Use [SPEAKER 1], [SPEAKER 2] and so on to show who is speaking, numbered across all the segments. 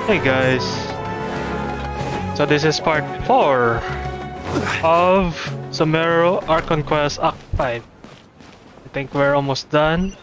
[SPEAKER 1] Hey guys, so this is part 4 of Sumeru Archon Quest Act 5. I think we're almost done.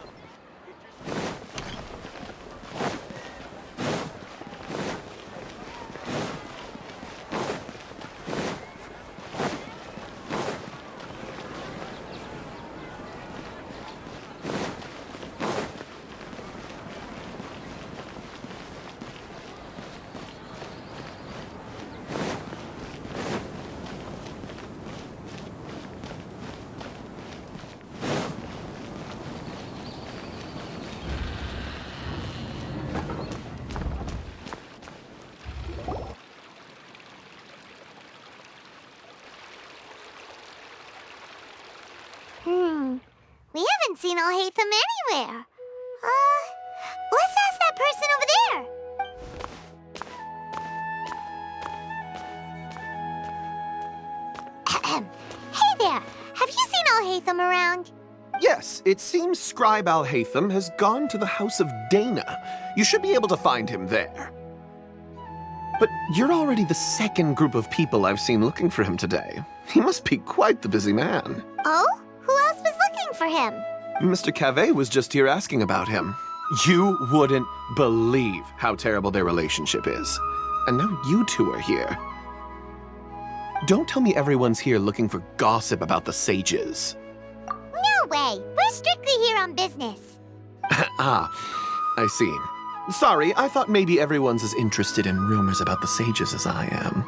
[SPEAKER 2] We haven't seen Alhaitham anywhere. Let's ask that person over there. Hey there, have you seen Alhaitham around?
[SPEAKER 3] Yes, it seems Scribe Alhaitham has gone to the House of Dana. You should be able to find him there. But you're already the second group of people I've seen looking for him today. He must be quite the busy man.
[SPEAKER 2] Oh? Who else was looking for him?
[SPEAKER 3] Mr. Cave was just here asking about him. You wouldn't believe how terrible their relationship is. And now you two are here. Don't tell me everyone's here looking for gossip about the sages.
[SPEAKER 2] No way. We're strictly here on business.
[SPEAKER 3] Ah, I see. Sorry, I thought maybe everyone's as interested in rumors about the sages as I am.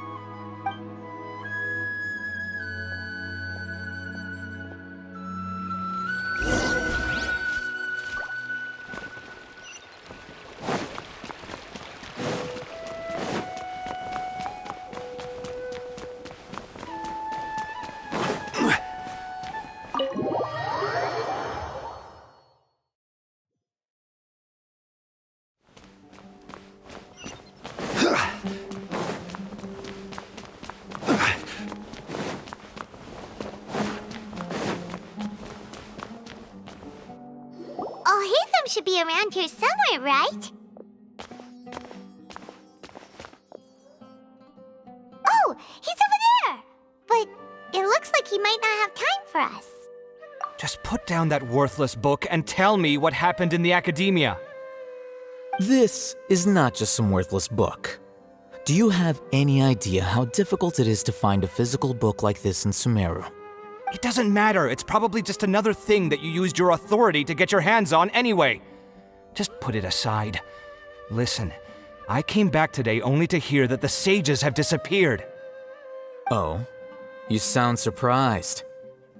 [SPEAKER 2] Alhaitham should be around here somewhere, right? Oh, he's over there! But it looks like he might not have time for us.
[SPEAKER 4] Just put down that worthless book and tell me what happened in the academia.
[SPEAKER 5] This is not just some worthless book. Do you have any idea how difficult it is to find a physical book like this in Sumeru?
[SPEAKER 4] It doesn't matter. It's probably just another thing that you used your authority to get your hands on anyway. Just put it aside. Listen, I came back today only to hear that the sages have disappeared.
[SPEAKER 5] Oh, you sound surprised.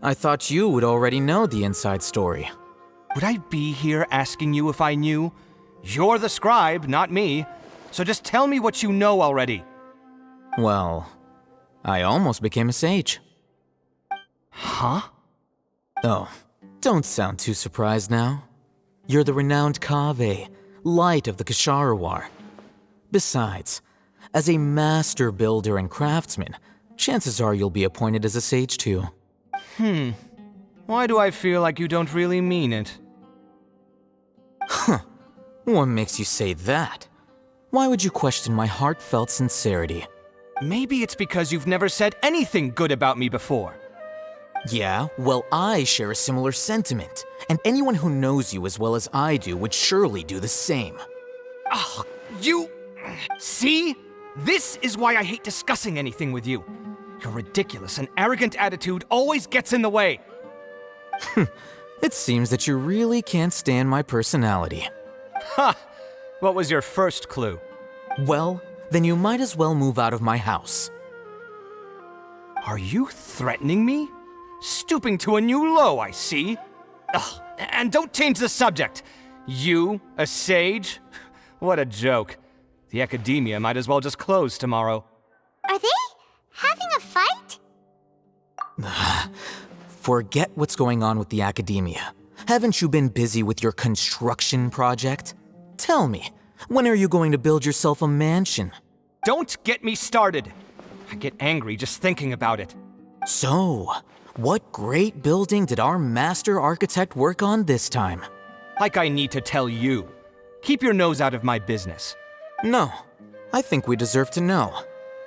[SPEAKER 5] I thought you would already know the inside story.
[SPEAKER 4] Would I be here asking you if I knew? You're the scribe, not me. So just tell me what you know already.
[SPEAKER 5] Well, I almost became a sage.
[SPEAKER 4] Huh?
[SPEAKER 5] Oh, don't sound too surprised now. You're the renowned Kaveh, light of the Ksharawar. Besides, as a master builder and craftsman, chances are you'll be appointed as a sage too.
[SPEAKER 4] Why do I feel like you don't really mean it?
[SPEAKER 5] Huh. What makes you say that? Why would you question my heartfelt sincerity?
[SPEAKER 4] Maybe it's because you've never said anything good about me before.
[SPEAKER 5] Yeah, well, I share a similar sentiment, and anyone who knows you as well as I do would surely do the same.
[SPEAKER 4] Ugh, you... See? This is why I hate discussing anything with you. Your ridiculous and arrogant attitude always gets in the way.
[SPEAKER 5] It seems that you really can't stand my personality.
[SPEAKER 4] Ha! What was your first clue?
[SPEAKER 5] Well, then you might as well move out of my house.
[SPEAKER 4] Are you threatening me? Stooping to a new low, I see. Ugh, and don't change the subject. You, a sage? What a joke. The academia might as well just close tomorrow.
[SPEAKER 2] Are they having a fight?
[SPEAKER 5] Forget what's going on with the academia. Haven't you been busy with your construction project? Tell me, when are you going to build yourself a mansion?
[SPEAKER 4] Don't get me started. I get angry just thinking about it.
[SPEAKER 5] So, what great building did our master architect work on this time?
[SPEAKER 4] Like I need to tell you. Keep your nose out of my business.
[SPEAKER 5] No, I think we deserve to know.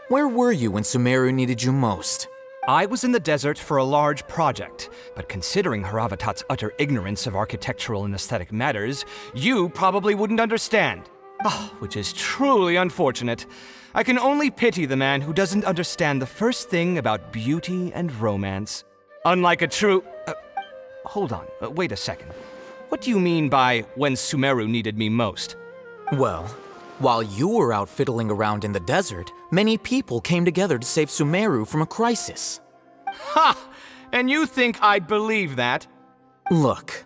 [SPEAKER 5] Where were you when Sumeru needed you most?
[SPEAKER 4] I was in the desert for a large project, but considering Haravatat's utter ignorance of architectural and aesthetic matters, you probably wouldn't understand. Ah, which is truly unfortunate. I can only pity the man who doesn't understand the first thing about beauty and romance. Unlike a true... hold on, wait a second. What do you mean by when Sumeru needed me most?
[SPEAKER 5] Well, while you were out fiddling around in the desert, many people came together to save Sumeru from a crisis.
[SPEAKER 4] Ha! And you think I'd believe that?
[SPEAKER 5] Look,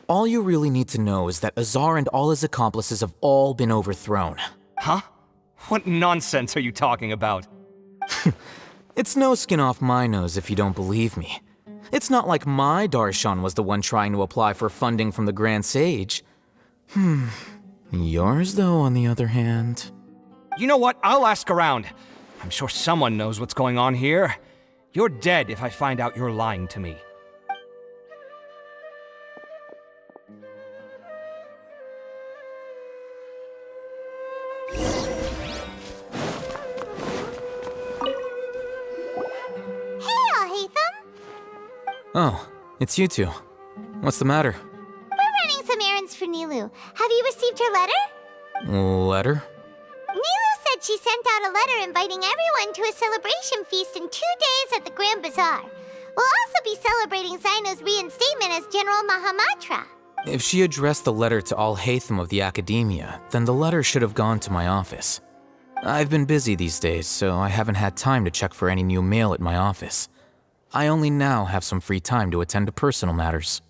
[SPEAKER 5] all you really need to know is that Azar and all his accomplices have all been overthrown.
[SPEAKER 4] Huh? What nonsense are you talking about?
[SPEAKER 5] It's no skin off my nose if you don't believe me. It's not like my Darshan was the one trying to apply for funding from the Grand Sage. Yours, though, on the other hand...
[SPEAKER 4] You know what? I'll ask around. I'm sure someone knows what's going on here. You're dead if I find out you're lying to me.
[SPEAKER 5] Oh, it's you two. What's the matter?
[SPEAKER 2] We're running some errands for Nilu. Have you received her letter?
[SPEAKER 5] Letter?
[SPEAKER 2] Nilu said she sent out a letter inviting everyone to a celebration feast in 2 days at the Grand Bazaar. We'll also be celebrating Zaino's reinstatement as General Mahamatra.
[SPEAKER 5] If she addressed the letter to all Hatham of the Academia, then the letter should have gone to my office. I've been busy these days, so I haven't had time to check for any new mail at my office. I only now have some free time to attend to personal matters.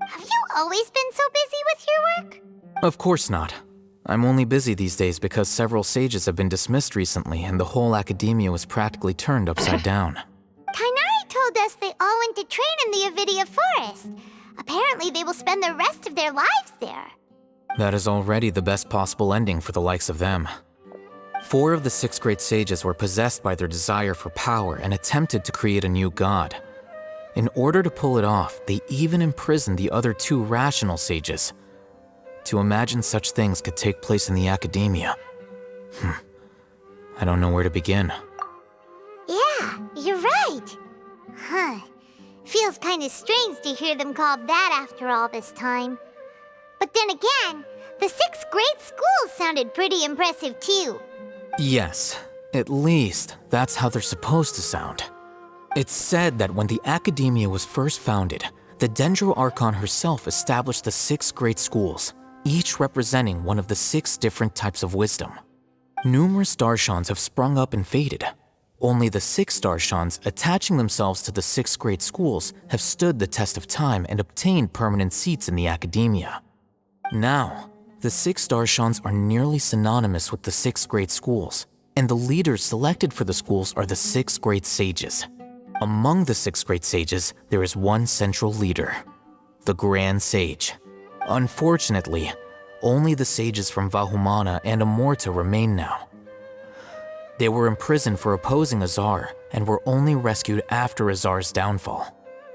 [SPEAKER 2] Have you always been so busy with your work?
[SPEAKER 5] Of course not. I'm only busy these days because several sages have been dismissed recently and the whole academia was practically turned upside down.
[SPEAKER 2] Kainari told us they all went to train in the Avidia Forest. Apparently they will spend the rest of their lives there.
[SPEAKER 5] That is already the best possible ending for the likes of them. 4 of the 6 great sages were possessed by their desire for power and attempted to create a new god. In order to pull it off, they even imprisoned the other 2 rational sages. To imagine such things could take place in the academia. I don't know where to begin.
[SPEAKER 2] Yeah, you're right. Feels kind of strange to hear them called that after all this time. But then again, the 6 great schools sounded pretty impressive too.
[SPEAKER 5] Yes, at least that's how they're supposed to sound. It's said that when the Academia was first founded, the Dendro Archon herself established the 6 great schools, each representing one of the 6 different types of wisdom. Numerous Darshans have sprung up and faded. Only the 6 Darshans attaching themselves to the 6 great schools have stood the test of time and obtained permanent seats in the Academia. Now, the 6 Darshans are nearly synonymous with the 6 great schools, and the leaders selected for the schools are the 6 great sages. Among the 6 great sages, there is one central leader, the Grand Sage. Unfortunately, only the sages from Vahumana and Amorta remain now. They were imprisoned for opposing Azar and were only rescued after Azar's downfall.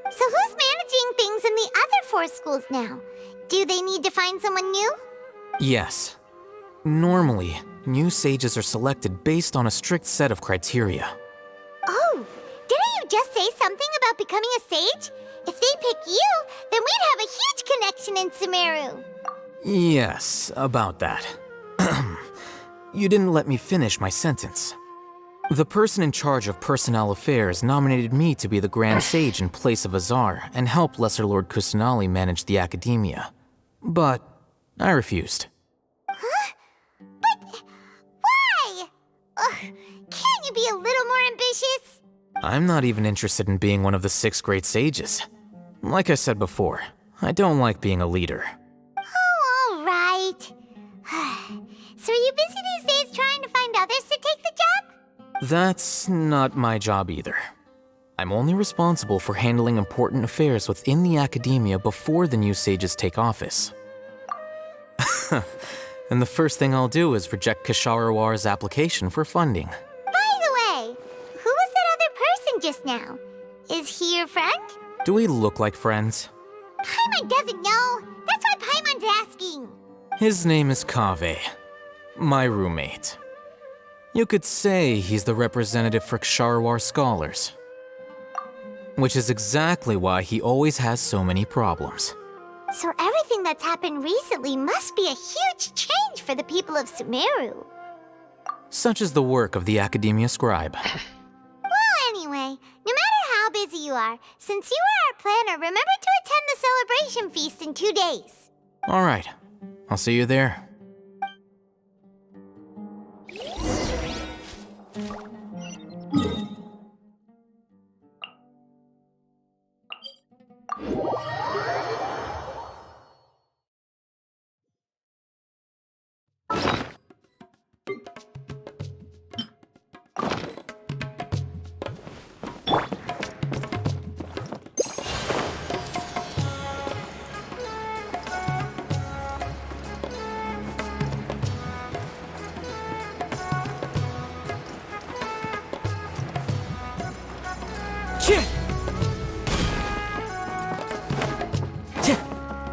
[SPEAKER 2] So who's managing things in the other 4 schools now? Do they need to find someone new?
[SPEAKER 5] Yes. Normally, new sages are selected based on a strict set of criteria.
[SPEAKER 2] Oh, didn't you just say something about becoming a sage? If they pick you, then we'd have a huge connection in Sumeru.
[SPEAKER 5] Yes, about that. You didn't let me finish my sentence. The person in charge of personnel affairs nominated me to be the Grand Sage in place of Azar and help Lesser Lord Kusanali manage the Academia. But I refused.
[SPEAKER 2] Huh? But why? Can't you be a little more ambitious?
[SPEAKER 5] I'm not even interested in being one of the 6 great sages. Like I said before, I don't like being a leader.
[SPEAKER 2] Oh, all right. So are you busy these days trying to find others to take the job?
[SPEAKER 5] That's not my job either. I'm only responsible for handling important affairs within the Academia before the new sages take office. And the first thing I'll do is reject Kasharawar's application for funding.
[SPEAKER 2] By the way, who was that other person just now? Is he your friend?
[SPEAKER 5] Do we look like friends?
[SPEAKER 2] Paimon doesn't know. That's why Paimon's asking.
[SPEAKER 5] His name is Kaveh, my roommate. You could say he's the representative for Ksharawar scholars. Which is exactly why he always has so many problems.
[SPEAKER 2] So everything that's happened recently must be a huge change for the people of Sumeru.
[SPEAKER 5] Such is the work of the Academia Scribe.
[SPEAKER 2] Well, anyway, no matter how busy you are, since you are our planner, remember to attend the celebration feast in 2 days.
[SPEAKER 5] Alright, I'll see you there.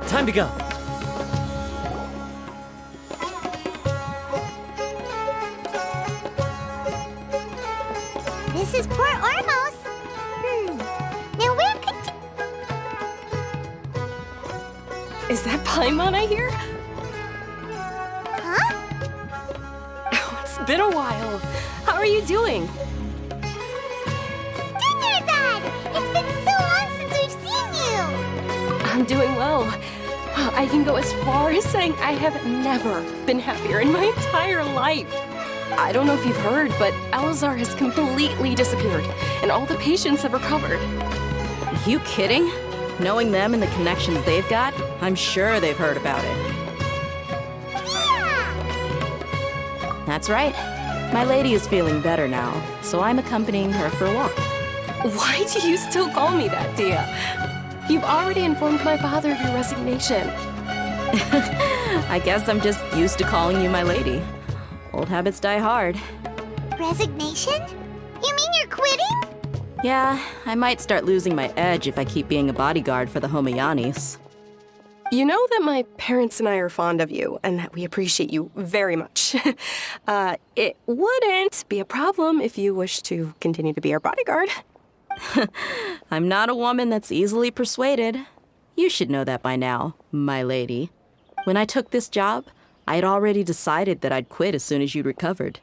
[SPEAKER 6] Time to go.
[SPEAKER 2] This is Port Ormos. Now where could...
[SPEAKER 7] Is that Paimon I hear?
[SPEAKER 2] Huh?
[SPEAKER 7] Oh, it's been a while. How are you doing?
[SPEAKER 2] Dinnerzad! It's been so long since we've seen you!
[SPEAKER 7] I'm doing well. I can go as far as saying I have never been happier in my entire life. I don't know if you've heard, but Alazar has completely disappeared, and all the patients have recovered.
[SPEAKER 8] You kidding? Knowing them and the connections they've got, I'm sure they've heard about it.
[SPEAKER 2] Yeah!
[SPEAKER 8] That's right. My lady is feeling better now, so I'm accompanying her for a walk.
[SPEAKER 7] Why do you still call me that, Dia? You've already informed my father of your resignation.
[SPEAKER 8] I guess I'm just used to calling you my lady. Old habits die hard.
[SPEAKER 2] Resignation? You mean you're quitting?
[SPEAKER 8] Yeah, I might start losing my edge if I keep being a bodyguard for the Homayanis.
[SPEAKER 7] You know that my parents and I are fond of you, and that we appreciate you very much. It wouldn't be a problem if you wish to continue to be our bodyguard.
[SPEAKER 8] I'm not a woman that's easily persuaded. You should know that by now, my lady. When I took this job, I had already decided that I'd quit as soon as you'd recovered.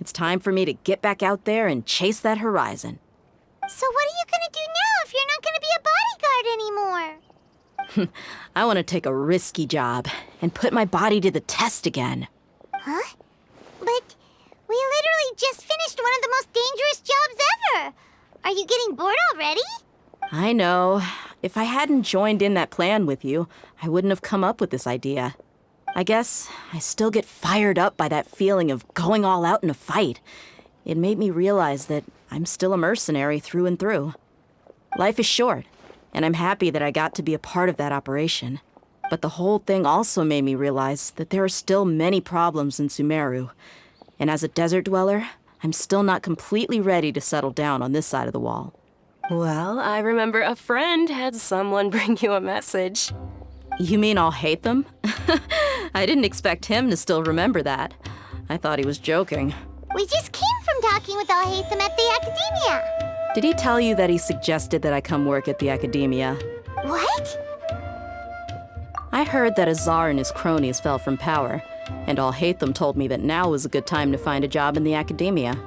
[SPEAKER 8] It's time for me to get back out there and chase that horizon.
[SPEAKER 2] So what are you gonna do now if you're not gonna be a bodyguard anymore?
[SPEAKER 8] I want to take a risky job and put my body to the test again.
[SPEAKER 2] Huh? But we literally just finished one of the most dangerous jobs ever! Are you getting bored already?
[SPEAKER 8] I know. If I hadn't joined in that plan with you, I wouldn't have come up with this idea. I guess I still get fired up by that feeling of going all out in a fight. It made me realize that I'm still a mercenary through and through. Life is short, and I'm happy that I got to be a part of that operation. But the whole thing also made me realize that there are still many problems in Sumeru. And as a desert dweller, I'm still not completely ready to settle down on this side of the wall.
[SPEAKER 7] Well, I remember a friend had someone bring you a message.
[SPEAKER 8] You mean I'll hate them? I didn't expect him to still remember that. I thought he was joking.
[SPEAKER 2] We just came from talking with Alhaitham at the Academia.
[SPEAKER 8] Did he tell you that he suggested that I come work at the Academia?
[SPEAKER 2] What?
[SPEAKER 8] I heard that Azar and his cronies fell from power, and Alhaitham told me that now was a good time to find a job in the Academia.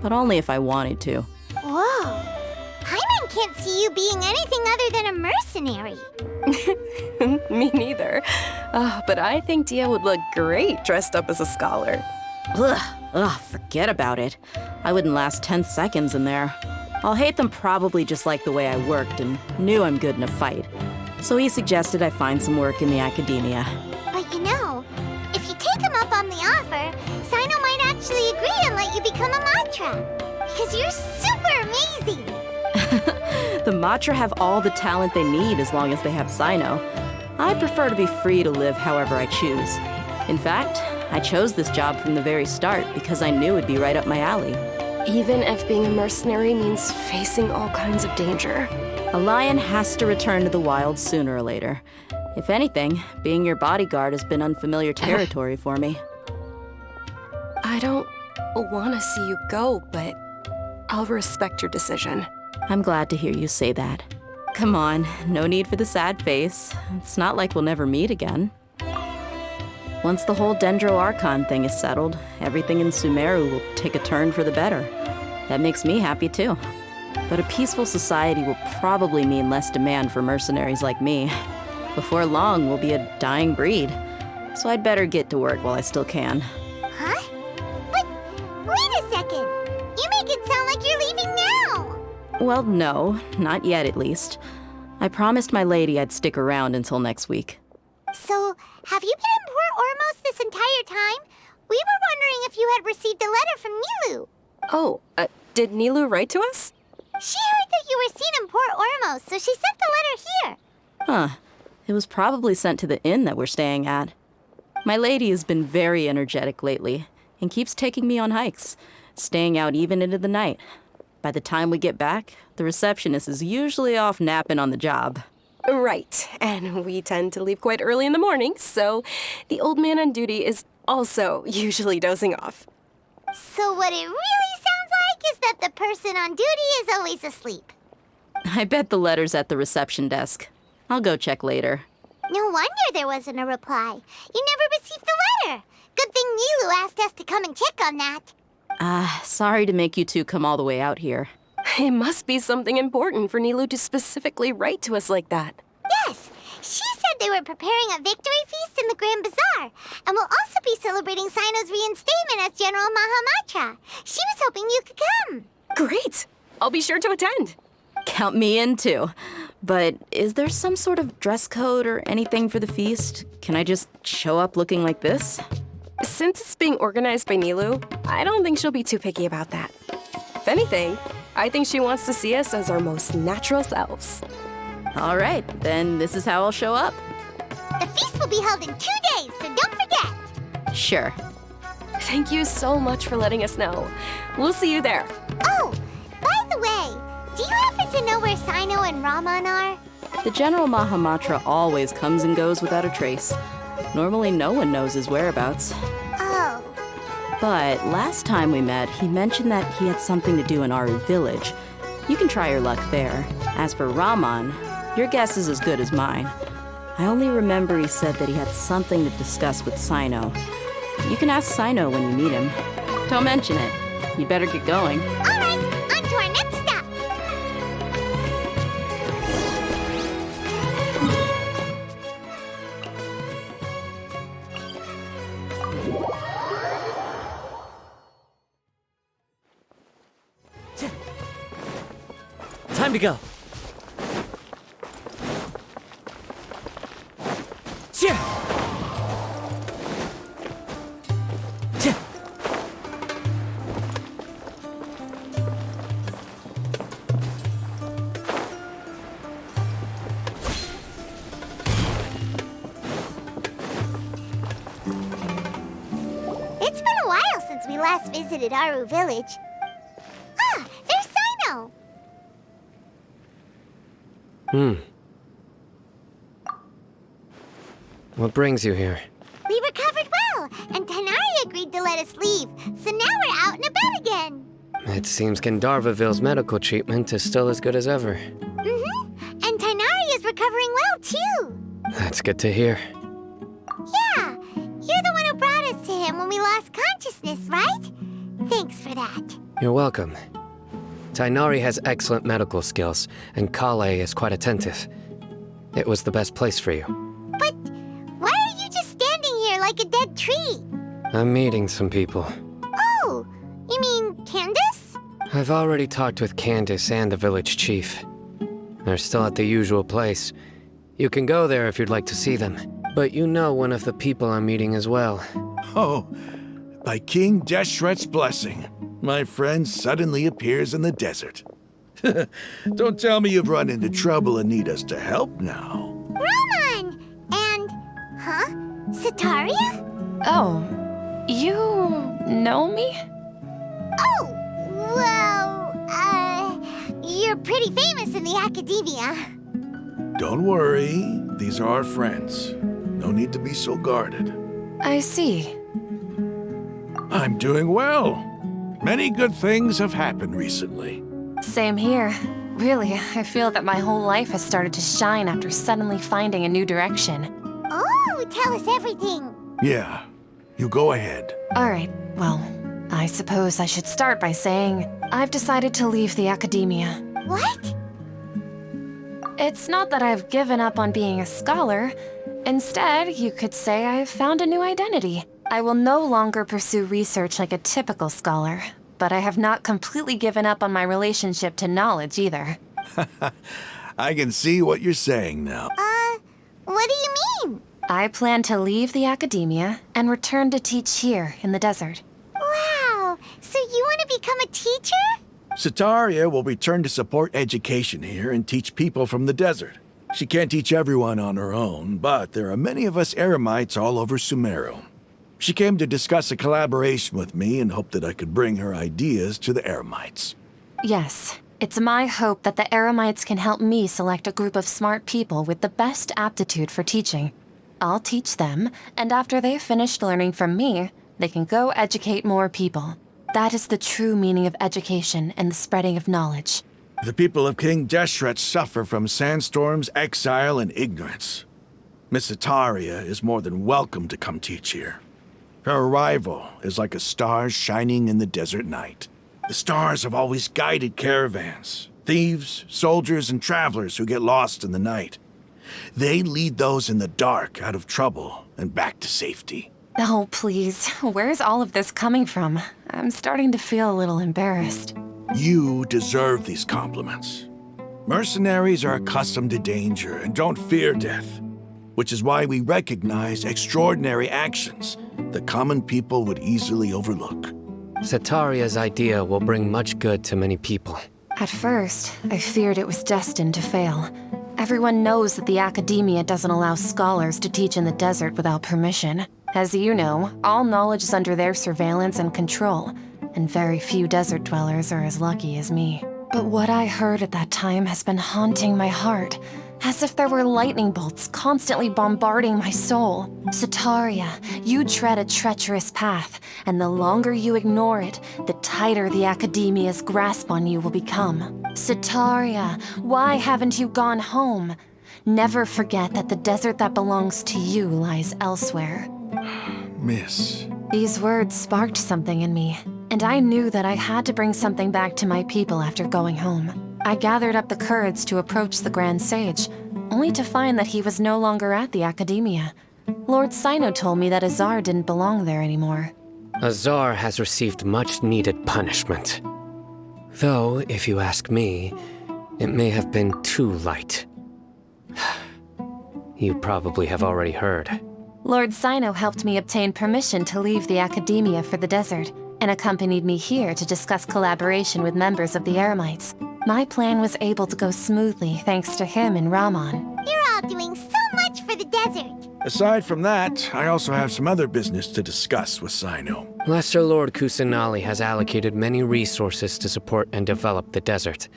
[SPEAKER 8] But only if I wanted to.
[SPEAKER 2] Whoa. Paimon can't see you being anything other than a mercenary.
[SPEAKER 7] Me neither. But I think Dia would look great dressed up as a scholar.
[SPEAKER 8] Ugh, forget about it. I wouldn't last 10 seconds in there. Alhaitham probably just liked the way I worked and knew I'm good in a fight. So he suggested I find some work in the Academia.
[SPEAKER 2] But you know, if you take him up on the offer, Sino might actually agree and let you become a Matra. Because you're super amazing.
[SPEAKER 8] The Matra have all the talent they need as long as they have Sino. I prefer to be free to live however I choose. In fact, I chose this job from the very start because I knew it'd be right up my alley.
[SPEAKER 7] Even if being a mercenary means facing all kinds of danger.
[SPEAKER 8] A lion has to return to the wild sooner or later. If anything, being your bodyguard has been unfamiliar territory for me.
[SPEAKER 7] I don't want to see you go, but I'll respect your decision.
[SPEAKER 8] I'm glad to hear you say that. Come on, no need for the sad face. It's not like we'll never meet again. Once the whole Dendro Archon thing is settled, everything in Sumeru will take a turn for the better. That makes me happy too. But a peaceful society will probably mean less demand for mercenaries like me. Before long, we'll be a dying breed. So I'd better get to work while I still can.
[SPEAKER 2] Huh? But wait a second! You make it sound like you're leaving now!
[SPEAKER 8] Well, no, not yet at least. I promised my lady I'd stick around until next week.
[SPEAKER 2] So, have you been in Port Ormos this entire time? We were wondering if you had received a letter from Nilu.
[SPEAKER 7] Oh, did Nilu write to us?
[SPEAKER 2] She heard that you were seen in Port Ormos, so she sent the letter here.
[SPEAKER 8] Huh. It was probably sent to the inn that we're staying at. My lady has been very energetic lately and keeps taking me on hikes, staying out even into the night. By the time we get back, the receptionist is usually off napping on the job.
[SPEAKER 7] Right, and we tend to leave quite early in the morning, so the old man on duty is also usually dozing off.
[SPEAKER 2] So what it really sounds like is that the person on duty is always asleep.
[SPEAKER 8] I bet the letter's at the reception desk. I'll go check later.
[SPEAKER 2] No wonder there wasn't a reply. You never received the letter. Good thing Nilu asked us to come and check on that.
[SPEAKER 8] Sorry to make you two come all the way out here.
[SPEAKER 7] It must be something important for Nilu to specifically write to us like that.
[SPEAKER 2] Yes, she said they were preparing a victory feast in the Grand Bazaar, and will also be celebrating Sino's reinstatement as General Mahamatra. She was hoping you could come.
[SPEAKER 7] Great! I'll be sure to attend.
[SPEAKER 8] Count me in too. But is there some sort of dress code or anything for the feast? Can I just show up looking like this?
[SPEAKER 7] Since it's being organized by Nilu, I don't think she'll be too picky about that. If anything, I think she wants to see us as our most natural selves.
[SPEAKER 8] All right, then this is how I'll show up.
[SPEAKER 2] The feast will be held in 2 days, so don't forget.
[SPEAKER 8] Sure.
[SPEAKER 7] Thank you so much for letting us know. We'll see you there.
[SPEAKER 2] Oh, by the way, do you happen to know where Sino and Raman are?
[SPEAKER 8] The General Mahamatra always comes and goes without a trace. Normally no one knows his whereabouts.
[SPEAKER 2] Oh,
[SPEAKER 8] But last time we met, he mentioned that he had something to do in Aru village. You can try your luck there. As for Raman, your guess is as good as mine. I only remember he said that he had something to discuss with Sino. You can ask Sino when you meet him. Don't mention it. You better get going.
[SPEAKER 2] all right, on to our next stop.
[SPEAKER 6] Time to go.
[SPEAKER 2] It's been a while since we last visited Aru village. Ah, there's Sino.
[SPEAKER 6] What brings you here?
[SPEAKER 2] We recovered well, and Tanari agreed to let us leave, so now we're out and about again.
[SPEAKER 6] It seems Gandharvaville's medical treatment is still as good as ever.
[SPEAKER 2] And Tanari is recovering well, too.
[SPEAKER 6] That's good to hear.
[SPEAKER 2] Yeah, you're the one who brought us to him when we lost consciousness, right? Thanks for that.
[SPEAKER 6] You're welcome. Tainari has excellent medical skills, and Kale is quite attentive. It was the best place for you.
[SPEAKER 2] But why are you just standing here like a dead tree?
[SPEAKER 6] I'm meeting some people.
[SPEAKER 2] Oh, you mean Candace?
[SPEAKER 6] I've already talked with Candace and the village chief. They're still at the usual place. You can go there if you'd like to see them. But you know one of the people I'm meeting as well.
[SPEAKER 9] Oh, by King Deshret's blessing, my friend suddenly appears in the desert. Don't tell me you've run into trouble and need us to help now.
[SPEAKER 2] Raman! And, Sataria?
[SPEAKER 7] Oh, you know me?
[SPEAKER 2] Oh, well, you're pretty famous in the academia.
[SPEAKER 9] Don't worry, these are our friends. No need to be so guarded.
[SPEAKER 7] I see.
[SPEAKER 9] I'm doing well. Many good things have happened recently.
[SPEAKER 7] Same here. Really, I feel that my whole life has started to shine after suddenly finding a new direction.
[SPEAKER 2] Oh, tell us everything.
[SPEAKER 9] Yeah, you go ahead.
[SPEAKER 7] Alright, well, I suppose I should start by saying I've decided to leave the academia.
[SPEAKER 2] What?
[SPEAKER 7] It's not that I've given up on being a scholar. Instead, you could say I've found a new identity. I will no longer pursue research like a typical scholar, but I have not completely given up on my relationship to knowledge either.
[SPEAKER 9] I can see what you're saying now.
[SPEAKER 2] What do you mean?
[SPEAKER 7] I plan to leave the academia and return to teach here in the desert.
[SPEAKER 2] Wow, so you want to become a teacher?
[SPEAKER 9] Sataria will return to support education here and teach people from the desert. She can't teach everyone on her own, but there are many of us eremites all over Sumeru. She came to discuss a collaboration with me and hoped that I could bring her ideas to the eremites.
[SPEAKER 7] Yes, it's my hope that the eremites can help me select a group of smart people with the best aptitude for teaching. I'll teach them, and after they've finished learning from me, they can go educate more people. That is the true meaning of education and the spreading of knowledge.
[SPEAKER 9] The people of King Deshret suffer from sandstorms, exile, and ignorance. Miss Sataria is more than welcome to come teach here. Her arrival is like a star shining in the desert night. The stars have always guided caravans, thieves, soldiers, and travelers who get lost in the night. They lead those in the dark out of trouble and back to safety.
[SPEAKER 7] Oh, please, where's all of this coming from? I'm starting to feel a little embarrassed.
[SPEAKER 9] You deserve these compliments. Mercenaries are accustomed to danger and don't fear death, which is why we recognize extraordinary actions that common people would easily overlook.
[SPEAKER 6] Sataria's idea will bring much good to many people.
[SPEAKER 7] At first, I feared it was destined to fail. Everyone knows that the academia doesn't allow scholars to teach in the desert without permission. As you know, all knowledge is under their surveillance and control, and very few desert dwellers are as lucky as me. But what I heard at that time has been haunting my heart, as if there were lightning bolts constantly bombarding my soul. Sataria, you tread a treacherous path, and the longer you ignore it, the tighter the academia's grasp on you will become. Sataria, why haven't you gone home? Never forget that the desert that belongs to you lies elsewhere.
[SPEAKER 9] Miss.
[SPEAKER 7] These words sparked something in me, and I knew that I had to bring something back to my people after going home. I gathered up the courage to approach the Grand Sage, only to find that he was no longer at the academia. Lord Sino told me that Azar didn't belong there anymore.
[SPEAKER 6] Azar has received much needed punishment. Though, if you ask me, it may have been too light. You probably have already heard.
[SPEAKER 7] Lord Sino helped me obtain permission to leave the academia for the desert, and accompanied me here to discuss collaboration with members of the Eremites. My plan was able to go smoothly thanks to him and Rahman.
[SPEAKER 2] You're all doing so much for the desert.
[SPEAKER 9] Aside from that, I also have some other business to discuss with Sino.
[SPEAKER 6] Lesser Lord Kusanali has allocated many resources to support and develop the desert.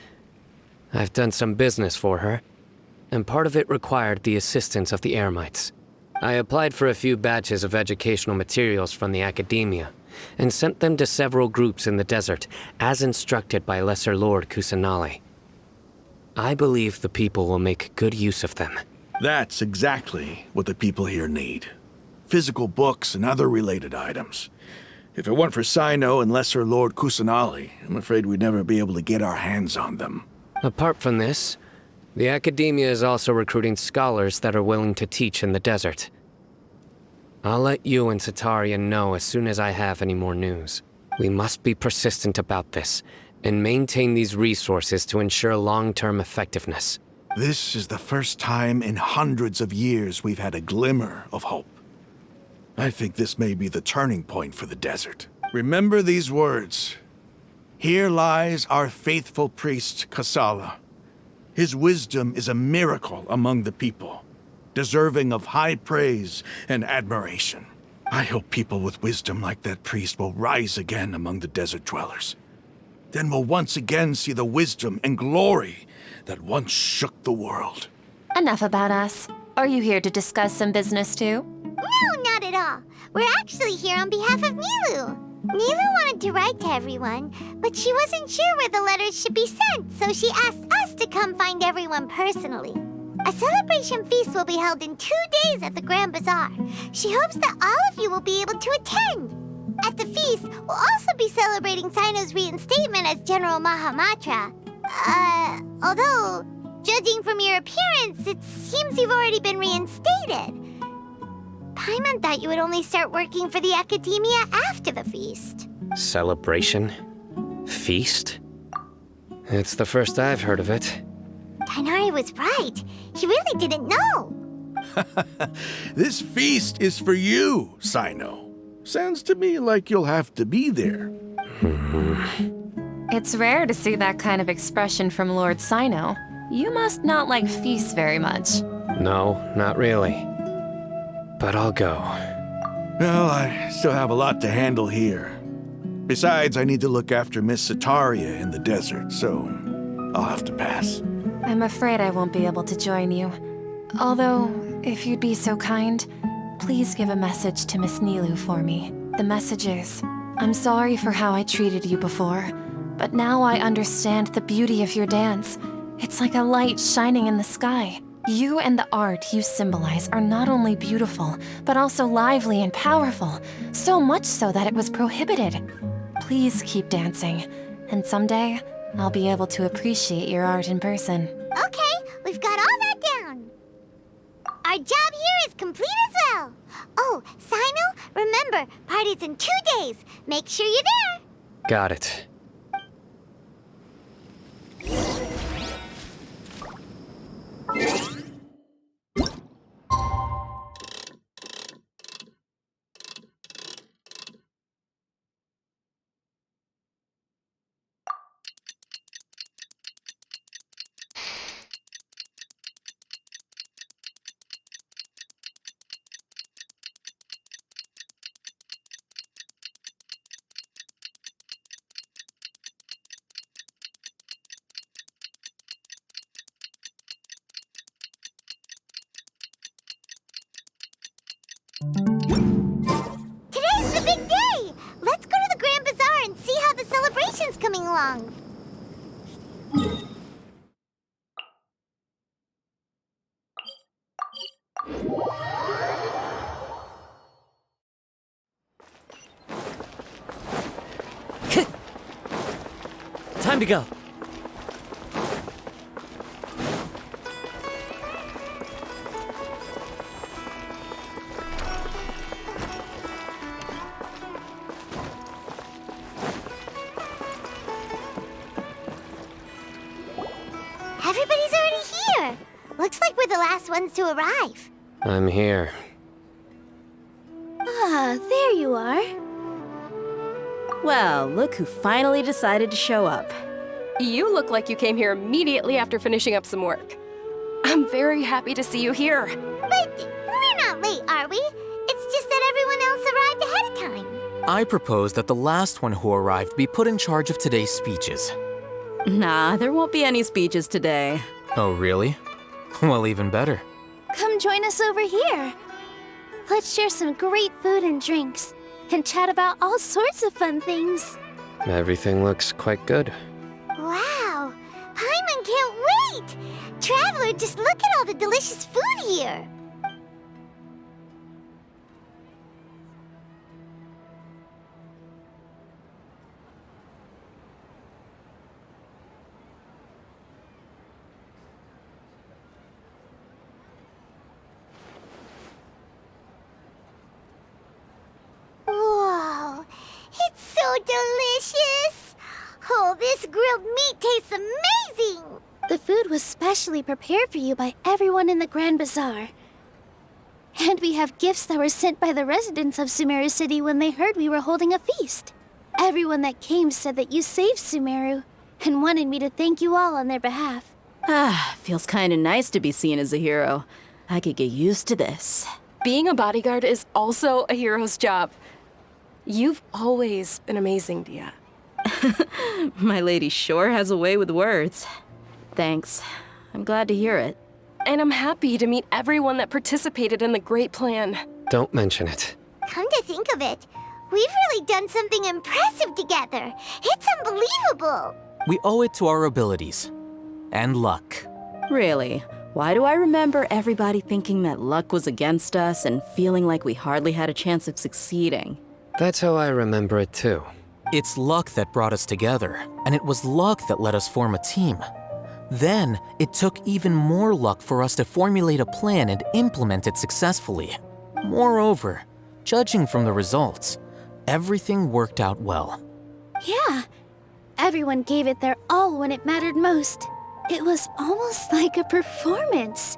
[SPEAKER 6] I've done some business for her, and part of it required the assistance of the Eremites. I applied for a few batches of educational materials from the academia, and sent them to several groups in the desert, as instructed by Lesser Lord Kusanali. I believe the people will make good use of them.
[SPEAKER 9] That's exactly what the people here need. Physical books and other related items. If it weren't for Sino and Lesser Lord Kusanali, I'm afraid we'd never be able to get our hands on them.
[SPEAKER 6] Apart from this, the academia is also recruiting scholars that are willing to teach in the desert. I'll let you and Sataria know as soon as I have any more news. We must be persistent about this, and maintain these resources to ensure long-term effectiveness.
[SPEAKER 9] This is the first time in hundreds of years we've had a glimmer of hope. I think this may be the turning point for the desert. Remember these words. Here lies our faithful priest, Kasala. His wisdom is a miracle among the people, deserving of high praise and admiration. I hope people with wisdom like that priest will rise again among the desert dwellers. Then we'll once again see the wisdom and glory that once shook the world.
[SPEAKER 7] Enough about us. Are you here to discuss some business too?
[SPEAKER 2] No, not at all. We're actually here on behalf of Nilu. Nilu wanted to write to everyone, but she wasn't sure where the letters should be sent, so she asked us to come find everyone personally. A celebration feast will be held in 2 days at the Grand Bazaar. She hopes that all of you will be able to attend. At the feast, we'll also be celebrating Sino's reinstatement as General Mahamatra. Although, judging from your appearance, it seems you've already been reinstated. Paimon thought you would only start working for the Academia after the feast.
[SPEAKER 6] Celebration? Feast? It's the first I've heard of it.
[SPEAKER 2] Tighnari was right. He really didn't know.
[SPEAKER 9] This feast is for you, Sino. Sounds to me like you'll have to be there.
[SPEAKER 10] It's rare to see that kind of expression from Lord Sino. You must not like feasts very much.
[SPEAKER 6] No, not really. But I'll go.
[SPEAKER 9] Well, I still have a lot to handle here. Besides, I need to look after Miss Sataria in the desert, so I'll have to pass.
[SPEAKER 10] I'm afraid I won't be able to join you. Although, if you'd be so kind, please give a message to Miss Nilu for me. The message is, I'm sorry for how I treated you before, but now I understand the beauty of your dance. It's like a light shining in the sky. You and the art you symbolize are not only beautiful, but also lively and powerful, so much so that it was prohibited. Please keep dancing, and someday, I'll be able to appreciate your art in person.
[SPEAKER 2] Okay, we've got all that down. Our job here is complete as well. Oh, Sino, remember, party's in 2 days. Make sure you're there.
[SPEAKER 6] Got it.
[SPEAKER 2] Today's the big day. Let's go to the Grand Bazaar and see how the celebration's coming along.
[SPEAKER 11] Time to go.
[SPEAKER 2] Everybody's already here. Looks like we're the last ones to arrive.
[SPEAKER 6] I'm here.
[SPEAKER 2] Ah, there you are.
[SPEAKER 8] Well, look who finally decided to show up.
[SPEAKER 7] You look like you came here immediately after finishing up some work. I'm very happy to see you here.
[SPEAKER 2] But we're not late, are we? It's just that everyone else arrived ahead of time.
[SPEAKER 5] I propose that the last one who arrived be put in charge of today's speeches.
[SPEAKER 8] Nah, there won't be any speeches today.
[SPEAKER 5] Oh, really? Well, even better.
[SPEAKER 2] Come join us over here. Let's share some great food and drinks, and chat about all sorts of fun things.
[SPEAKER 6] Everything looks quite good.
[SPEAKER 2] Wow! Paimon can't wait! Traveler, just look at all the delicious food here! Whoa! It's so delicious! Oh, this grilled meat tastes amazing! The food was specially prepared for you by everyone in the Grand Bazaar. And we have gifts that were sent by the residents of Sumeru City when they heard we were holding a feast. Everyone that came said that you saved Sumeru and wanted me to thank you all on their behalf.
[SPEAKER 8] Ah, feels kinda nice to be seen as a hero. I could get used to this.
[SPEAKER 7] Being a bodyguard is also a hero's job. You've always been amazing, Dia.
[SPEAKER 8] My lady sure has a way with words. Thanks. I'm glad to hear it.
[SPEAKER 7] And I'm happy to meet everyone that participated in the great plan.
[SPEAKER 6] Don't mention it.
[SPEAKER 2] Come to think of it, We've really done something impressive together. It's unbelievable.
[SPEAKER 5] We owe it to our abilities. And luck.
[SPEAKER 8] Really? Why do I remember everybody thinking that luck was against us and feeling like we hardly had a chance of succeeding?
[SPEAKER 6] That's how I remember it too.
[SPEAKER 5] It's luck that brought us together, and it was luck that let us form a team. Then, it took even more luck for us to formulate a plan and implement it successfully. Moreover, judging from the results, everything worked out well.
[SPEAKER 2] Yeah. Everyone gave it their all when it mattered most. It was almost like a performance.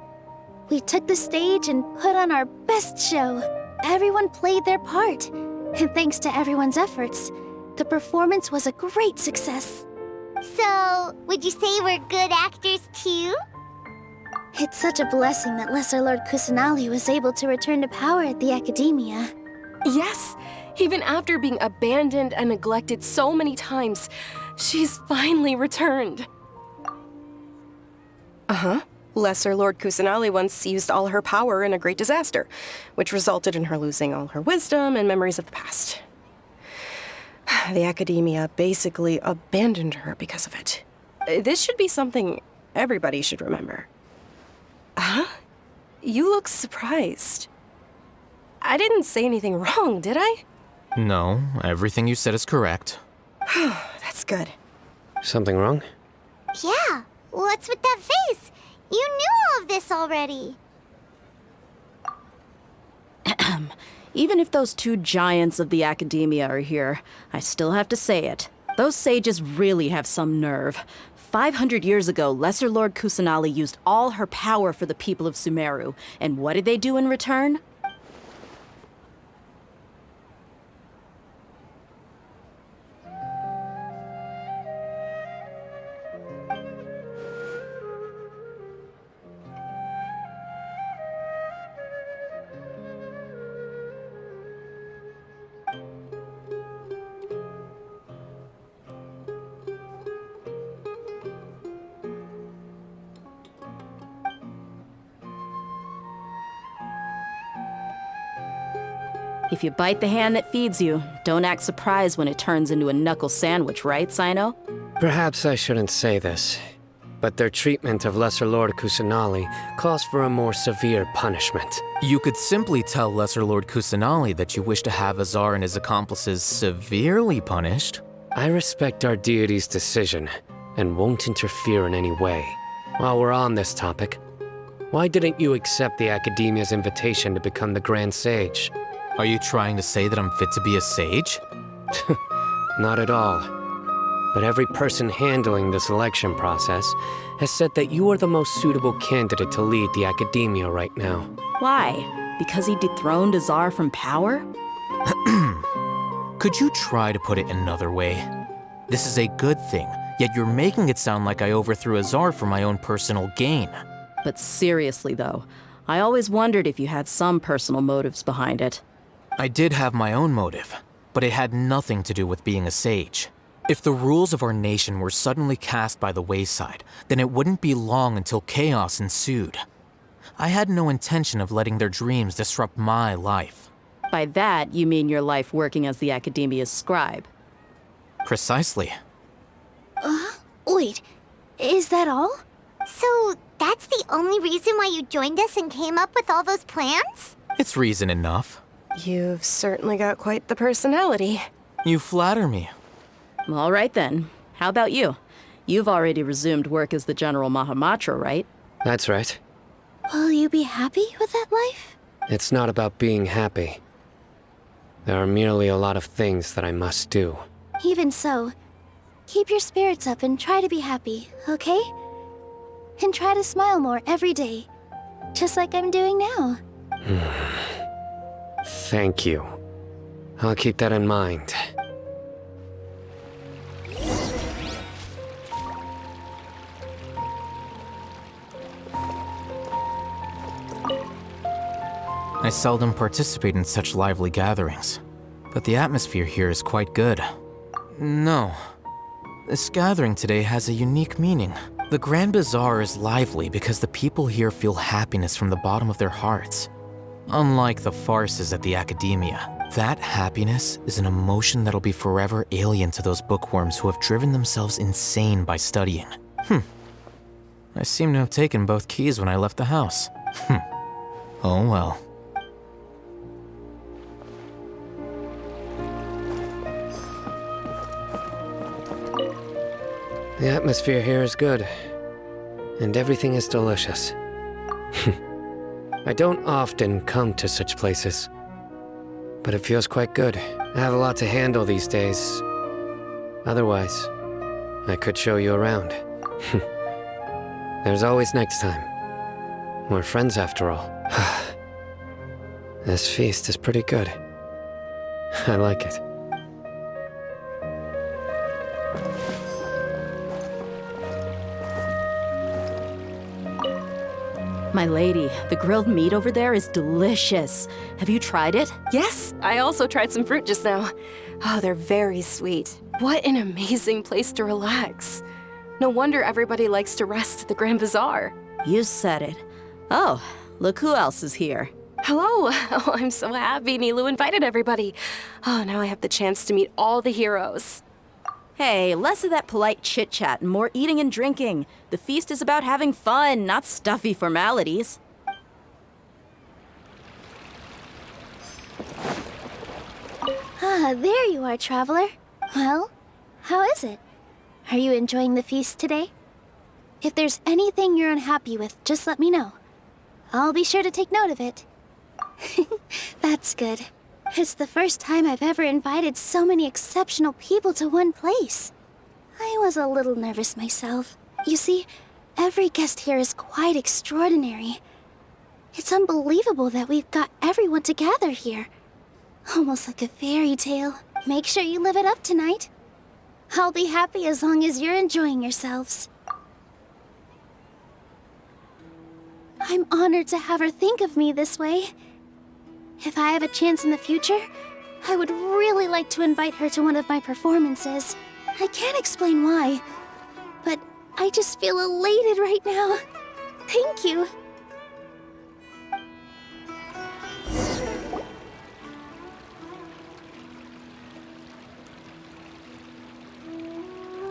[SPEAKER 2] We took the stage and put on our best show. Everyone played their part. And thanks to everyone's efforts, the performance was a great success. So, would you say we're good actors too? It's such a blessing that Lesser Lord Kusanali was able to return to power at the Academia.
[SPEAKER 7] Yes, even after being abandoned and neglected so many times, she's finally returned. Uh-huh. Lesser Lord Kusanali once used all her power in a great disaster, which resulted in her losing all her wisdom and memories of the past. The Academia basically abandoned her because of it. This should be something everybody should remember. Huh? You look surprised. I didn't say anything wrong, did I?
[SPEAKER 5] No, everything you said is correct.
[SPEAKER 7] That's good.
[SPEAKER 6] Something wrong?
[SPEAKER 2] Yeah, what's with that face? You knew all of this already.
[SPEAKER 8] Even if those two giants of the Academia are here, I still have to say it. Those sages really have some nerve. 500 years ago, Lesser Lord Kusanali used all her power for the people of Sumeru. And what did they do in return? If you bite the hand that feeds you, don't act surprised when it turns into a knuckle sandwich, right, Sino?
[SPEAKER 6] Perhaps I shouldn't say this, but their treatment of Lesser Lord Kusanali calls for a more severe punishment.
[SPEAKER 5] You could simply tell Lesser Lord Kusanali that you wish to have Azar and his accomplices severely punished.
[SPEAKER 6] I respect our deity's decision and won't interfere in any way. While we're on this topic, why didn't you accept the Academia's invitation to become the Grand Sage?
[SPEAKER 5] Are you trying to say that I'm fit to be a sage?
[SPEAKER 6] Not at all. But every person handling the selection process has said that you are the most suitable candidate to lead the Academia right now.
[SPEAKER 8] Why? Because he dethroned Azar from power?
[SPEAKER 5] Could you try to put it another way? This is a good thing, yet you're making it sound like I overthrew Azar for my own personal gain.
[SPEAKER 8] But seriously, though, I always wondered if you had some personal motives behind it.
[SPEAKER 5] I did have my own motive, but it had nothing to do with being a sage. If the rules of our nation were suddenly cast by the wayside, then it wouldn't be long until chaos ensued. I had no intention of letting their dreams disrupt my life.
[SPEAKER 8] By that, you mean your life working as the Academia's scribe.
[SPEAKER 5] Precisely.
[SPEAKER 2] Wait, is that all? So, that's the only reason why you joined us and came up with all those plans?
[SPEAKER 5] It's reason enough.
[SPEAKER 7] You've certainly got quite the personality.
[SPEAKER 5] You flatter me.
[SPEAKER 8] All right then. How about you? You've already resumed work as the General Mahamatra, right?
[SPEAKER 6] That's right.
[SPEAKER 2] Will you be happy with that life?
[SPEAKER 6] It's not about being happy. There are merely a lot of things that I must do.
[SPEAKER 2] Even so, keep your spirits up and try to be happy, okay? And try to smile more every day, just like I'm doing now.
[SPEAKER 6] Thank you. I'll keep that in mind.
[SPEAKER 5] I seldom participate in such lively gatherings, but the atmosphere here is quite good. No, this gathering today has a unique meaning. The Grand Bazaar is lively because the people here feel happiness from the bottom of their hearts. Unlike the farces at the Academia, That happiness is an emotion that'll be forever alien to those bookworms who have driven themselves insane by studying. I seem to have taken both keys when I left the house. Oh well.
[SPEAKER 6] The atmosphere here is good, and everything is delicious. I don't often come to such places, but it feels quite good. I have a lot to handle these days. Otherwise, I could show you around. There's always next time. We're friends after all. This feast is pretty good. I like it.
[SPEAKER 8] My lady, the grilled meat over there is delicious. Have you tried it?
[SPEAKER 7] Yes, I also tried some fruit just now. Oh, they're very sweet. What an amazing place to relax. No wonder everybody likes to rest at the Grand Bazaar.
[SPEAKER 8] You said it. Oh, look who else is here.
[SPEAKER 7] Hello. Oh, I'm so happy Nilu invited everybody. Oh, now I have the chance to meet all the heroes.
[SPEAKER 8] Hey, less of that polite chit-chat and more eating and drinking. The feast is about having fun, not stuffy formalities.
[SPEAKER 2] Ah, there you are, traveler. Well, how is it? Are you enjoying the feast today? If there's anything you're unhappy with, just let me know. I'll be sure to take note of it. That's good. It's the first time I've ever invited so many exceptional people to one place. I was a little nervous myself. You see, every guest here is quite extraordinary. It's unbelievable that we've got everyone together here. Almost like a fairy tale. Make sure you live it up tonight. I'll be happy as long as you're enjoying yourselves. I'm honored to have her think of me this way. If I have a chance in the future, I would really like to invite her to one of my performances. I can't explain why, but I just feel elated right now. Thank you.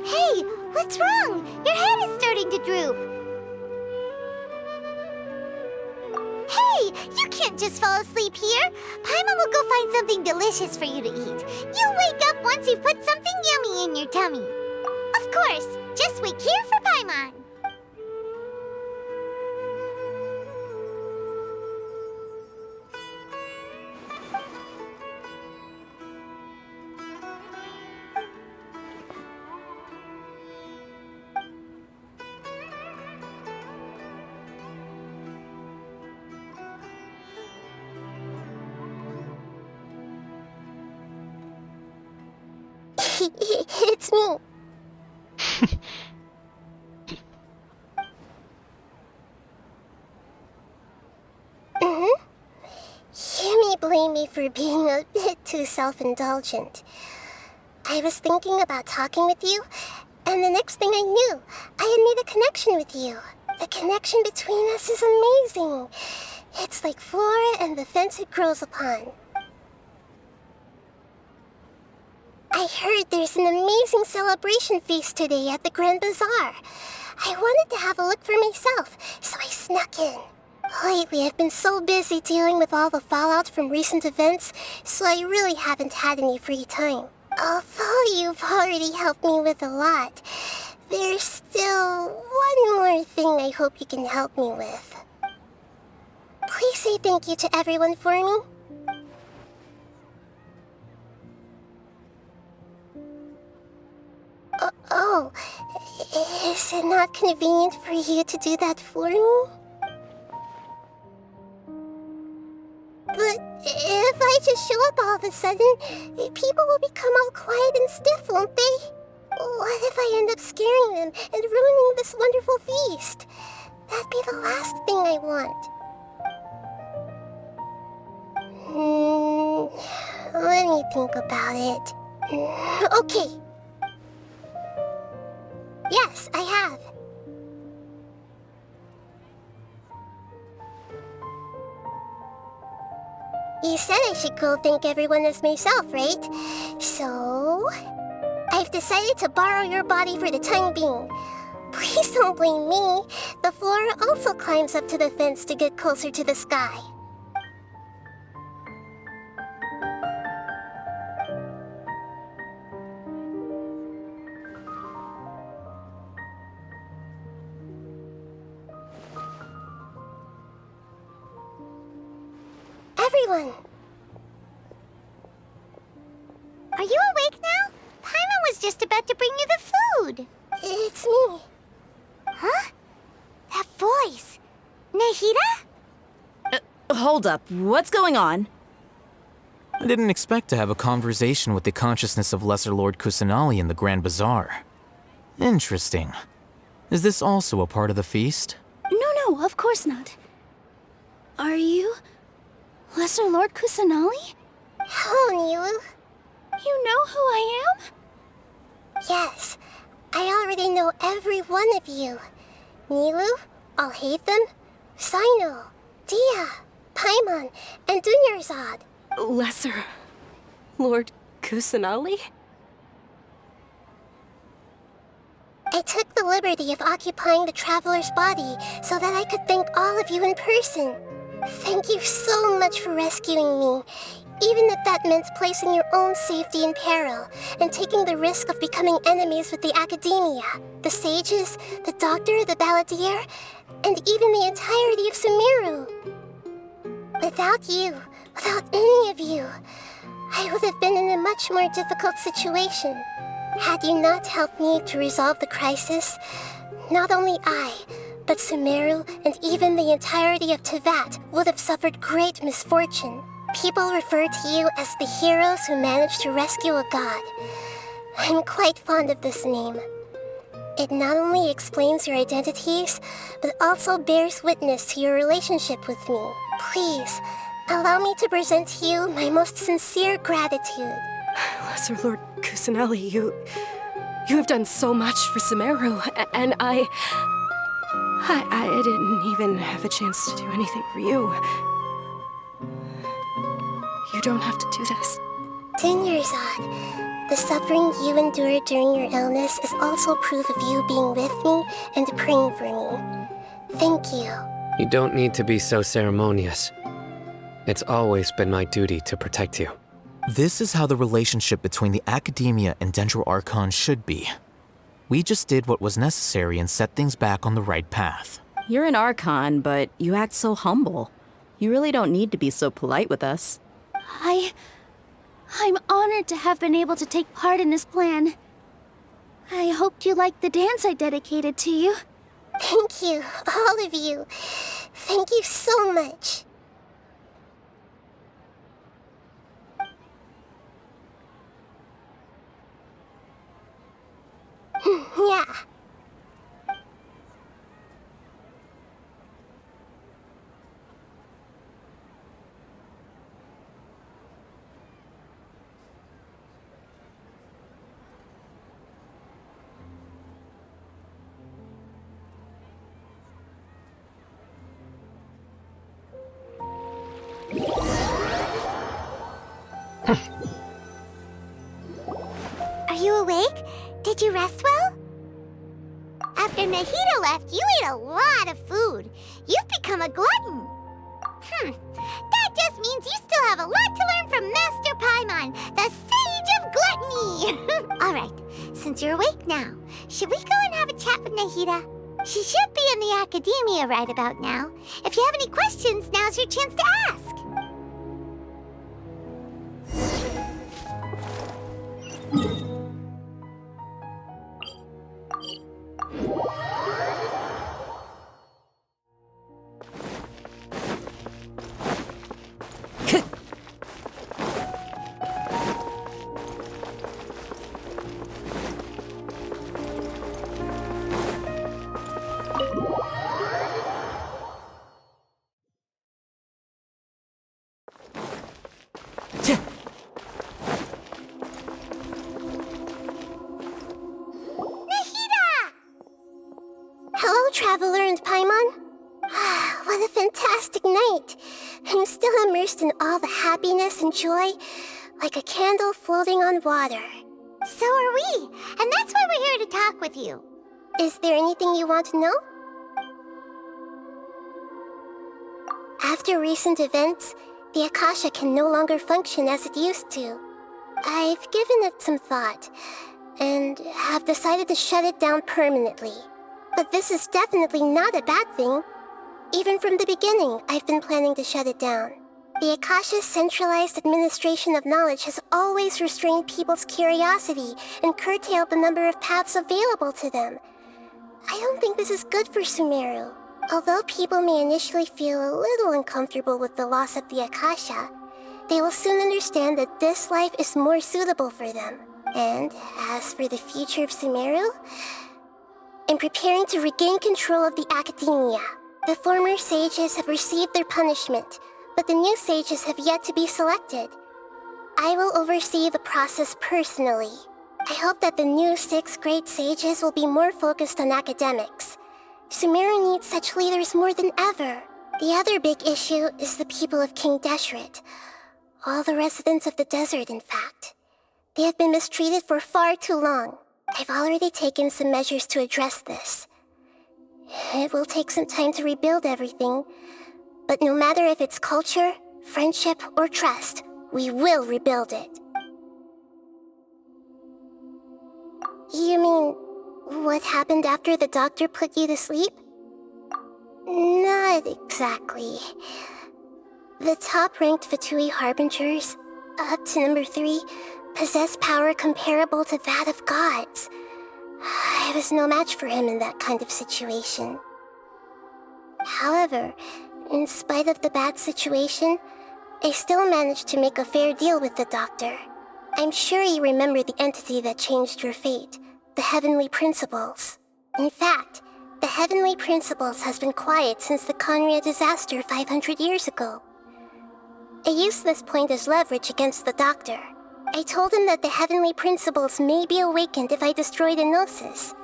[SPEAKER 2] Hey, what's wrong? Your head is starting to droop. Hey, you can't just fall asleep here. Paimon will go find something delicious for you to eat. You'll wake up once you've put something yummy in your tummy. Of course, just wait here for Paimon. It's me. You may blame me for being a bit too self-indulgent. I was thinking about talking with you, and the next thing I knew, I had made a connection with you. The connection between us is amazing. It's like flora and the fence it grows upon. I heard there's an amazing celebration feast today at the Grand Bazaar. I wanted to have a look for myself, so I snuck in. Lately, I've been so busy dealing with all the fallout from recent events, so I really haven't had any free time. Although you've already helped me with a lot, there's still one more thing I hope you can help me with. Please say thank you to everyone for me. Oh, is it not convenient for you to do that for me? But if I just show up all of a sudden, people will become all quiet and stiff, won't they? What if I end up scaring them and ruining this wonderful feast? That'd be the last thing I want. Let me think about it. Okay. Yes, I have. You said
[SPEAKER 12] said I should go thank everyone as myself, right? So... I've decided to borrow your body for the time being. Please don't blame me. The Flora also climbs up to the fence to get closer to the sky. Everyone!
[SPEAKER 2] Are you awake now? Paimon was just about to bring you the food.
[SPEAKER 12] It's me.
[SPEAKER 2] Huh? That voice. Nahida?
[SPEAKER 8] Hold up, what's going on?
[SPEAKER 5] I didn't expect to have a conversation with the consciousness of Lesser Lord Kusanali in the Grand Bazaar. Interesting. Is this also a part of the feast?
[SPEAKER 2] No, of course not. Are you... Lesser Lord Kusanali?
[SPEAKER 12] Hello, Nilu.
[SPEAKER 2] You know who I am?
[SPEAKER 12] Yes, I already know every one of you. Nilu, Alhaitham, Sino, Dia, Paimon, and Dunyarzad.
[SPEAKER 7] Lesser Lord Kusanali?
[SPEAKER 12] I took the liberty of occupying the Traveler's body so that I could thank all of you in person. Thank you so much for rescuing me, even if that meant placing your own safety in peril and taking the risk of becoming enemies with the Academia, the sages, the doctor, the balladeer, and even the entirety of Sumeru. Without you, without any of you, I would have been in a much more difficult situation. Had you not helped me to resolve the crisis, not only I, but Sumeru and even the entirety of Tevat would have suffered great misfortune. People refer to you as the heroes who managed to rescue a god. I'm quite fond of this name. It not only explains your identities, but also bears witness to your relationship with me. Please, allow me to present to you my most sincere gratitude.
[SPEAKER 7] Lesser Lord Kusanali, you have done so much for Sumeru, and I didn't even have a chance to do anything for you. You don't have to do this.
[SPEAKER 12] Dunyarzad, the suffering you endured during your illness is also proof of you being with me and praying for me. Thank you.
[SPEAKER 6] You don't need to be so ceremonious. It's always been my duty to protect you.
[SPEAKER 5] This is how the relationship between the Academia and Dendro Archon should be. We just did what was necessary and set things back on the right path.
[SPEAKER 8] You're an Archon, but you act so humble. You really don't need to be so polite with us.
[SPEAKER 2] I'm honored to have been able to take part in this plan. I hoped you liked the dance I dedicated to you.
[SPEAKER 12] Thank you, all of you. Thank you so much. Yeah.
[SPEAKER 2] Are you awake? Did you rest well? After Nahida left, you ate a lot of food. You've become a glutton. That just means you still have a lot to learn from Master Paimon, the Sage of Gluttony. All right, since you're awake now, should we go and have a chat with Nahida? She should be in the Academia right about now. If you have any questions, now's your chance to ask.
[SPEAKER 12] Hello, Traveler and Paimon. What a fantastic night. I'm still immersed in all the happiness and joy, like a candle floating on water.
[SPEAKER 2] So are we, and that's why we're here to talk with you.
[SPEAKER 12] Is there anything you want to know? After recent events, the Akasha can no longer function as it used to. I've given it some thought, and have decided to shut it down permanently. But this is definitely not a bad thing. Even from the beginning, I've been planning to shut it down. The Akasha's centralized administration of knowledge has always restrained people's curiosity and curtailed the number of paths available to them. I don't think this is good for Sumeru. Although people may initially feel a little uncomfortable with the loss of the Akasha, they will soon understand that this life is more suitable for them. And as for the future of Sumeru, I'm preparing to regain control of the academia. The former sages have received their punishment, but the new sages have yet to be selected. I will oversee the process personally. I hope that the new 6th grade sages will be more focused on academics. Sumeru needs such leaders more than ever. The other big issue is the people of King Deshret. All the residents of the desert, in fact. They have been mistreated for far too long. I've already taken some measures to address this. It will take some time to rebuild everything, but no matter if it's culture, friendship, or trust, we will rebuild it. You mean, what happened after the doctor put you to sleep? Not exactly. The top-ranked Fatui Harbingers, up to number 3, possess power comparable to that of gods. I was no match for him in that kind of situation. However, in spite of the bad situation, I still managed to make a fair deal with the doctor. I'm sure you remember the entity that changed your fate, the Heavenly Principles. In fact, the Heavenly Principles has been quiet since the Conria disaster 500 years ago. I used this point as leverage against the doctor. I told him that the Heavenly Principles may be awakened if I destroy the Gnosis.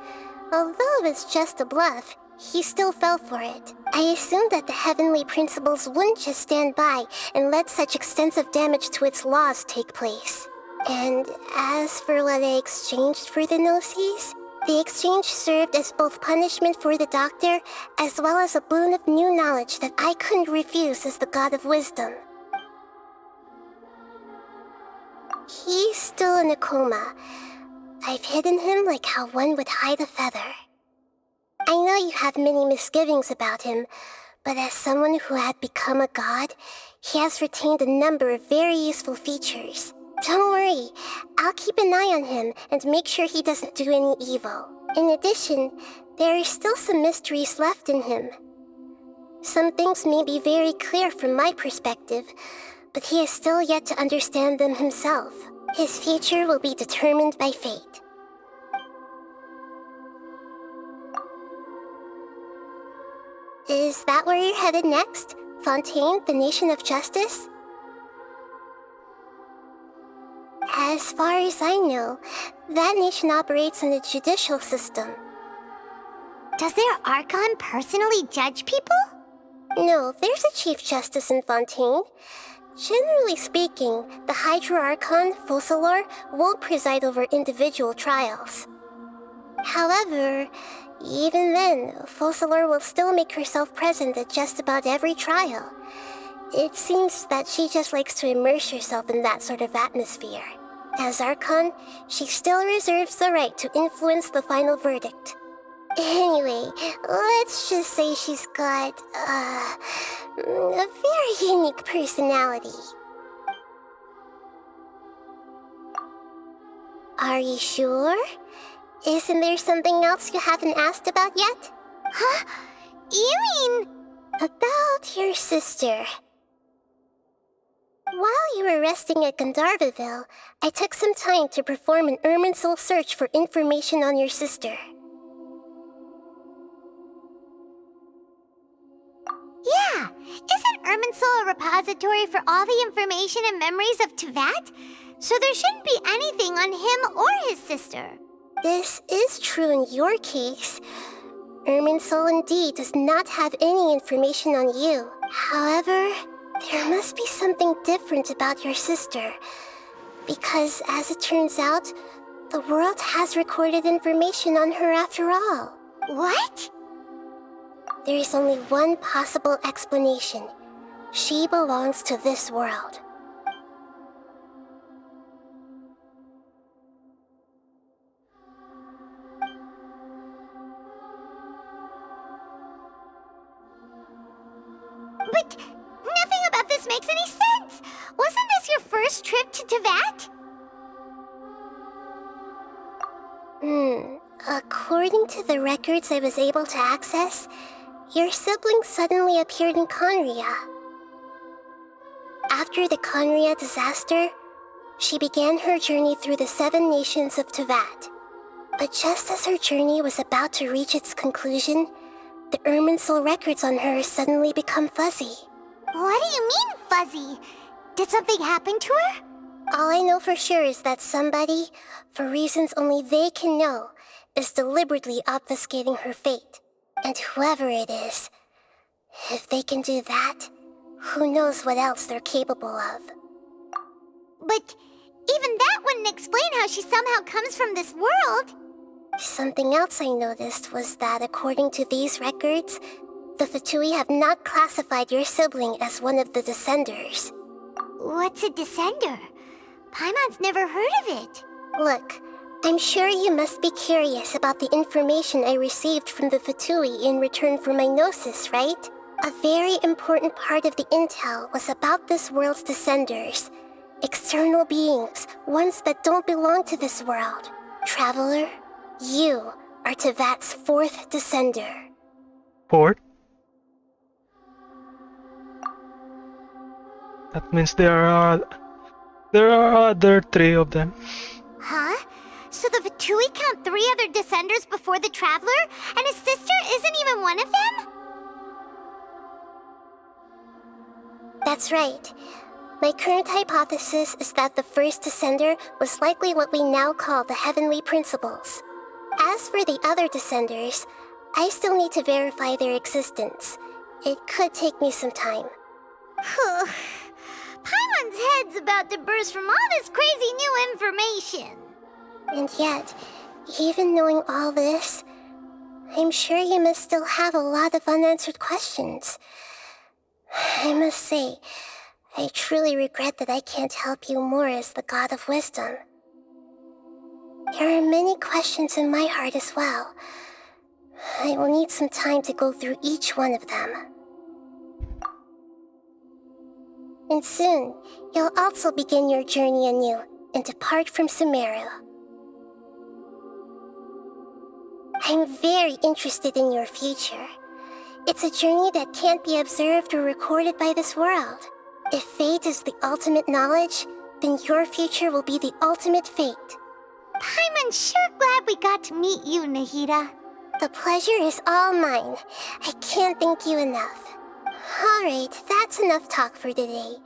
[SPEAKER 12] Although it's just a bluff, he still fell for it. I assumed that the Heavenly Principles wouldn't just stand by and let such extensive damage to its laws take place. And as for what I exchanged for the Gnosis, the exchange served as both punishment for the doctor, as well as a boon of new knowledge that I couldn't refuse as the God of Wisdom. He's still in a coma. I've hidden him like how one would hide a feather. I know you have many misgivings about him, but as someone who had become a god, he has retained a number of very useful features. Don't worry, I'll keep an eye on him and make sure he doesn't do any evil. In addition, there are still some mysteries left in him. Some things may be very clear from my perspective, but he is still yet to understand them himself. His future will be determined by fate. Is that where you're headed next? Fontaine, the nation of justice? As far as I know, that nation operates on a judicial system.
[SPEAKER 2] Does their Archon personally judge people?
[SPEAKER 12] No, there's a Chief Justice in Fontaine. Generally speaking, the Hydra Archon, Focalor, won't preside over individual trials. However, even then, Focalor will still make herself present at just about every trial. It seems that she just likes to immerse herself in that sort of atmosphere. As Archon, she still reserves the right to influence the final verdict. Anyway, let's just say she's got, a very unique personality. Are you sure? Isn't there something else you haven't asked about yet?
[SPEAKER 2] Huh? You mean...
[SPEAKER 12] About your sister. While you were resting at Gandharvaville, I took some time to perform an Irminsul search for information on your sister.
[SPEAKER 2] Yeah! Isn't Irminsul a repository for all the information and memories of Tevat? So there shouldn't be anything on him or his sister.
[SPEAKER 12] This is true in your case. Irminsul indeed does not have any information on you. However, There must be something different about your sister. Because, as it turns out, the world has recorded information on her after all.
[SPEAKER 2] What?
[SPEAKER 12] There is only one possible explanation. She belongs to this world.
[SPEAKER 2] But nothing about this makes any sense! Wasn't this your first trip to Teyvat?
[SPEAKER 12] According to the records I was able to access, your sibling suddenly appeared in Conria. After the Conria disaster, she began her journey through the 7 nations of Teyvat. But just as her journey was about to reach its conclusion, the Irminsul records on her suddenly become fuzzy.
[SPEAKER 2] What do you mean, fuzzy? Did something happen to her?
[SPEAKER 12] All I know for sure is that somebody, for reasons only they can know, is deliberately obfuscating her fate. And whoever it is, if they can do that, who knows what else they're capable of.
[SPEAKER 2] But even that wouldn't explain how she somehow comes from this world.
[SPEAKER 12] Something else I noticed was that according to these records, the Fatui have not classified your sibling as one of the Descenders.
[SPEAKER 2] What's a Descender? Paimon's never heard of it.
[SPEAKER 12] Look, I'm sure you must be curious about the information I received from the Fatui in return for my gnosis, right? A very important part of the intel was about this world's Descenders. External beings, ones that don't belong to this world. Traveler, you are Teyvat's 4th Descender.
[SPEAKER 1] 4th? That means there are other 3 of them.
[SPEAKER 2] Huh? So the Fatui count 3 other Descenders before the Traveler, and his sister isn't even one of them?
[SPEAKER 12] That's right. My current hypothesis is that the first Descender was likely what we now call the Heavenly Principles. As for the other Descenders, I still need to verify their existence. It could take me some time.
[SPEAKER 2] Paimon's head's about to burst from all this crazy new information.
[SPEAKER 12] And yet, even knowing all this, I'm sure you must still have a lot of unanswered questions. I must say, I truly regret that I can't help you more as the God of Wisdom. There are many questions in my heart as well. I will need some time to go through each one of them. And soon, you'll also begin your journey anew and depart from Sumeru. I'm very interested in your future. It's a journey that can't be observed or recorded by this world. If fate is the ultimate knowledge, then your future will be the ultimate fate.
[SPEAKER 2] Paimon's sure glad we got to meet you, Nahida.
[SPEAKER 12] The pleasure is all mine. I can't thank you enough. Alright, that's enough talk for today.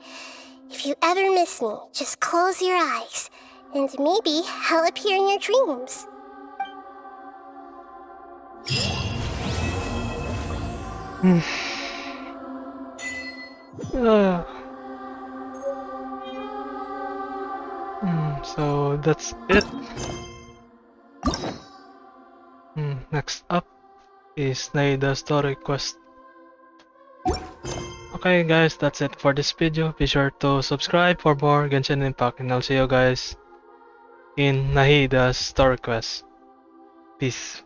[SPEAKER 12] If you ever miss me, just close your eyes, and maybe I'll appear in your dreams.
[SPEAKER 1] So that's it. Next up is Naida story quest. Okay guys, that's it for this video. Be sure to subscribe for more Genshin Impact, and I'll see you guys in Nahida's story quest. Peace.